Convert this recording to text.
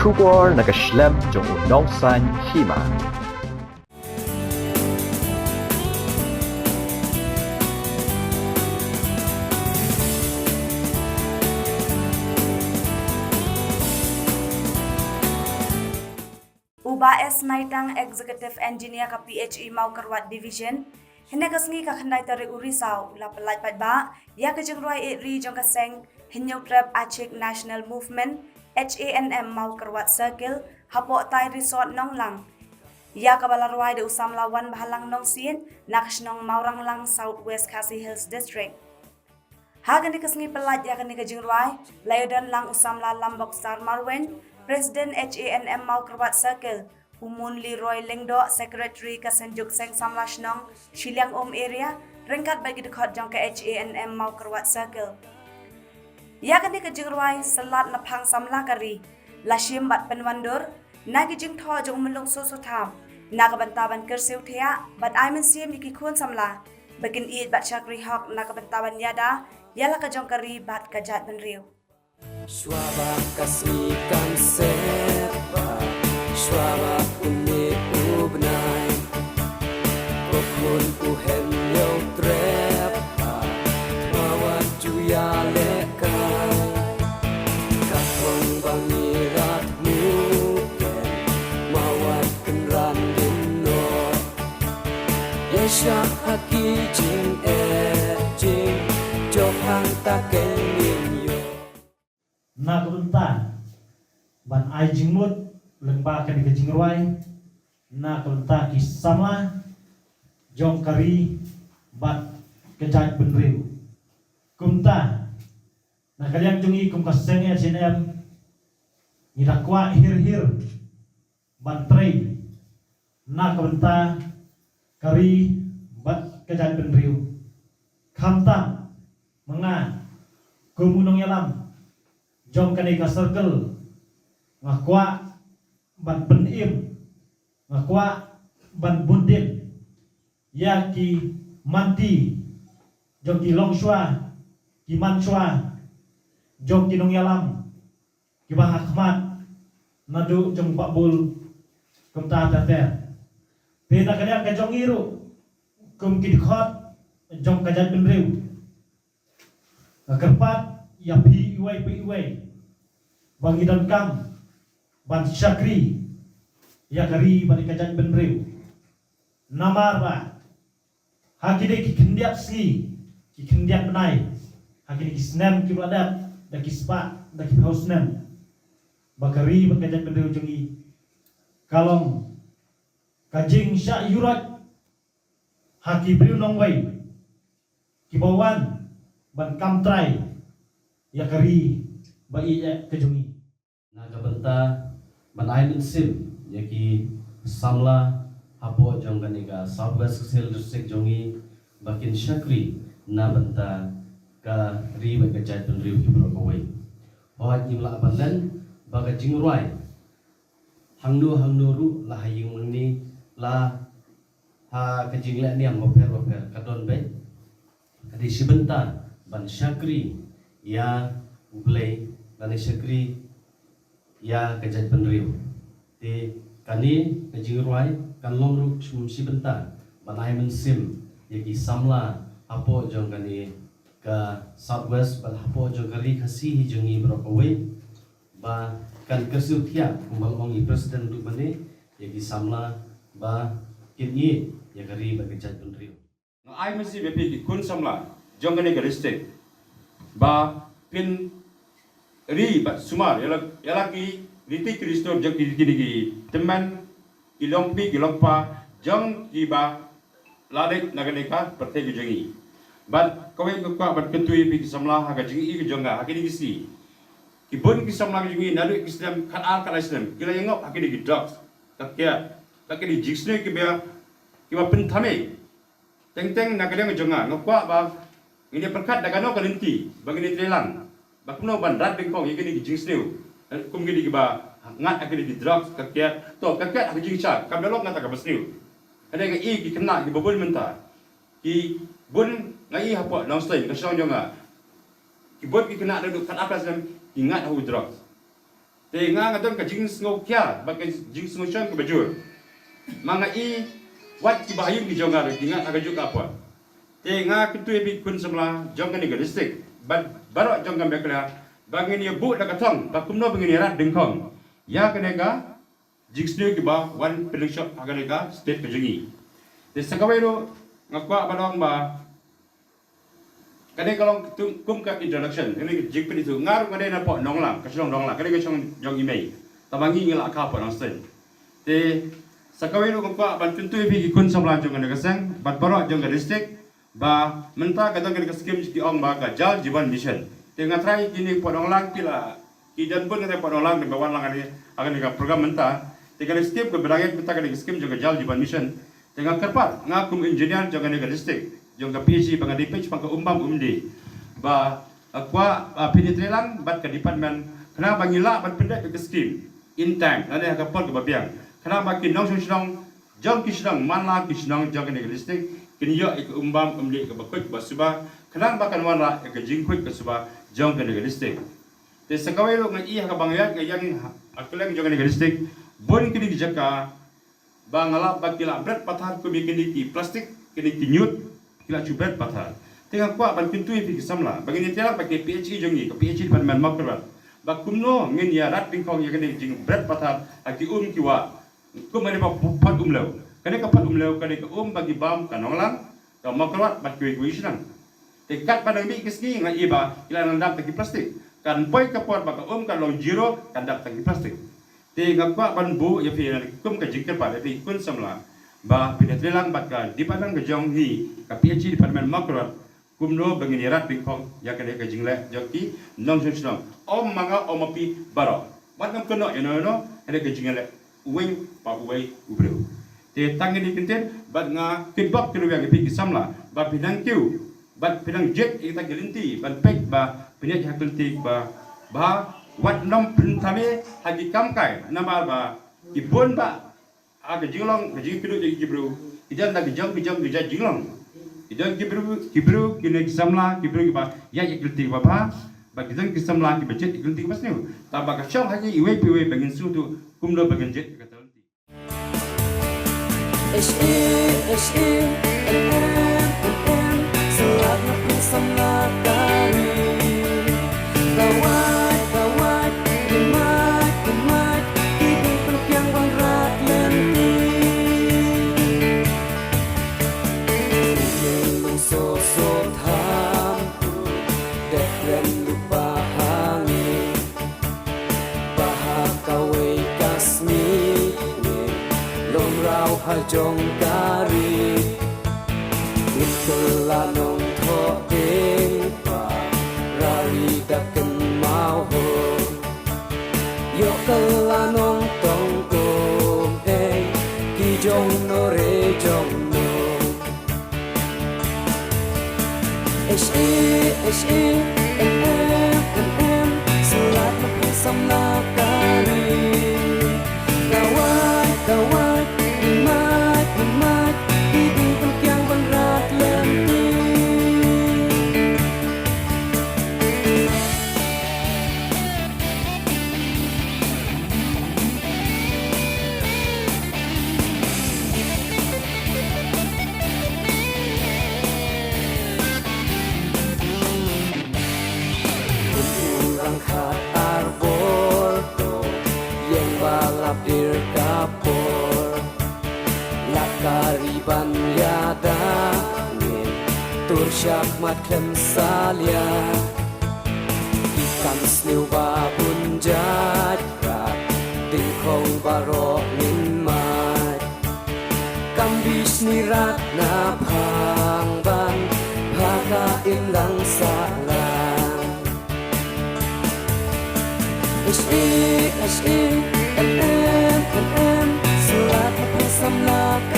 Shubor nakaslem jong unongsan hima. Uba S Maitang Executive Engineer ka PHE Maukarwat Division hinakasngi ka khandai tari Urisau la pelai padba ya ka jengroi ri jong ka seng hinyo trap Achik National Movement HANM Maukarwat Circle hapo tai resort nong lang ya ka balarwai de usam lawan bahalang nong sien nakasnong maurang lang Southwest Khasi Hills District hagan dikasngi pelai ya ka ni ka jengroi layodan lang usam la lambok sar marwen President HANM Maukarwat Circle, Umun Leroy Lengdo, Secretary Kasenjuk Seng Samlashnong, Shiliang area, ringkat bagi dekat jang ke HANM Maukarwat Circle. Ya kan ke jengrwai selat napang samlakari, lashim bat penwandur, nagi jing tho jong melung susu tham, nakabantaban kersiu thea, bat aimen siem yiki kun samla, bagin iit bat syakri hok nakabantaban yada, yala ka jong kari bat kajat benriu. Swaba kasmikan sepa Swaba uni ubnai Kokun uhen yo trepa Mawat juya lekai Kakong bangirat muken Mawat kenran dinor Yesha haki jing jing Jokhang taken na kelunta ban ai jingmut lengba kan ke jingrwai na kelunta ki sama jong kari bat kejat benriu kumta na kalian jungi kum kaseng SNM nidakwa hir ban trei na kelunta kari bat kejat benriu kamta menga kumunong yalam jom kanika circle ngakwa ban penim ngakwa ban bundin ya ki manti jom ki longshwa ki manshwa jom ki nong yalam ki bahakmat nadu jom bakbul kum ta ter pena kalian ka jong iru kum ki dikhot jom kajat benriu kerpat ya pi iwai bangi dan kam ban syakri ya kari ban kajat benriu namar ba hakide ki kendiat si ki kendiat benai hakide ki snem ki badat da ki spa da ki hausnem bakari ban kajat benriu jungi kalong kajing sya yurat haki briu nongwai ki bawan ban kamtrai ya kari bai kejungi naga benta banai sim yaki samla hapo jong ganiga Southwest Khasi Hills District jongi bakin syakri na benta ka ri ba kajat penriu ki brokawai hoat nyimla abandan baga jingruai hangnu ru la haying mengni la ha kajingla ni am oper kadon be kadi sibenta ban syakri ya ublay kani syakri ya kajat penriu ti kani kajingruai kan longru sumsi benta banai mensim yaki samla apo jong kani ka Southwest bal apo jong kari khasi jongi brokawai ba kan kersiu thia kumbal ongi presiden du bane yaki samla ba kini ya kari ba kajat penriu no ai mensi bepi ki kun samla jong kani garistek ba pin ri ba sumar yala ki riti kristo jong ki teman ilongpi ilongpa jong ki ba lalek naganeka pertegi jongi bat kawai ko bat ketui pi samla haga jingi ki jonga hakini kisi ki bon ki samla jongi nadu islam kan al kala islam kila yengop hakini ki dogs takya jigsne ki ba pentame teng nagadeng jonga ngokwa ba ini perkat dagano kalenti bagini trelang bakno bandrat bengkong yegini jingsneu kum gidi ba ngat akini di drugs kakya to kakya akini jingcha kamdalok ngata ka basneu ada ga i ki kena ki bobol menta ki bun ngai hapo downstream ka song jonga ki bot ki kena duduk kat apa sem ki ngat hu drugs te nga ngadon ka jing sngo kya ba ka jing sngo shan ka bajur manga I wat ki bahayun ki jonga ki nga aga juk apa te nga ketu bi kun semla jong ni district baro jong ka bekla bangin ya bu da katong ba kumno bangin ya dengkong ya kanega jing sngo ki ba one prediction aga nega state ka jingi te sakawai ro ngakwa balong ba kadang kalau kum ka introduction ini jik pedi tu ngar kadang na po nong lang kasong nong lang kadang kasong jong email tabangi ngila ka po nong sen te sakawai ro ngakwa ban pintu bi kun samlan jong na kasang bat baro jong district ba menta kadang kadang skim di ong ba ka jal jiban mission te ngatrai kini po nong lang pila kidan pun ngatrai po nong lang ba wan lang ani akan ka program menta te kadang skip ke berangit menta kadang skim jong jal jiban mission te ngakarpat ngakum engineer jong na district jong ka PhD pang dipage pang umbam umdi ba akwa penetrelan bat ka department kana bangila bat pendek ke scheme in time ane ka pol ka babiang kana ba kin nong song jong kisnong manla kisnong jong ka district kin yo ik umbam umdi ka bakut ba suba kana ba kan wala ka jingkut ka suba jong ka district te sakawai lo ngai ka bangyat ka yang aklang jong ka district bon kini jaka ba ngala ba kila bret pathar ko mi kini ki plastik kini ki nyut kila cubret pathar tengah kuat ban pintu yang fikir samla bagi ni tiada pakai PhD jongi ke PhD ban man makrat ba kumno ngin ya rat pingkong ya kene jing bret pathar aki kiwa kum mari ba pat umlau kene ka pat umlau kene ka bagi bam kanonglang ka makrat bat kuwi senang tekat padang bi kiski ngai iba kila nandap taki plastik kan poi ka pot ba ka kan long jiro kan dap taki plastik tengah kuat ban bu ya fi kum ka jingker pa tapi kun samla ba pinatrelang bat ka di padang gejong hi ka PhD department makrat kumno bangini rat pingkong ya ka ka jingle joki nong song manga mapi baro bat nam kono eno ene ka jingle wing pa uwei ubreu te tangini kinten bat nga kibak kilo yang pi samla ba pinang kiu bat pinang jet ita gelinti ban pek ba pinya hakelti ba wat nom printame hagi kamkai nama ba ibon ba aga jilong gaji kido jadi gibru idan da gejong geja jilong idan gibru kine kisamla gibru ba ya ikilti ba ba gidan kisamla ki becet ikilti mas new ta ba ka shong hanya iwe piwe bagin sutu kumlo bagin jet ka talti Surat na samla kami kawat kemat hidup penyang berat lenti memang sosok hampu dekren lupa hangi bahakawai kasmi lomrau hajong kari itulah rari daken mau ho yo kelanong tongkong ki jong no re jong no em surat makasam na kari kawat imat hidup yang berat lenti dirkapor lakariban yadangin tursyak matkem salya ikan sliu babun jadrat tingkong baro minmat kambis nirat na pangban baka ilang salang em surat makasam na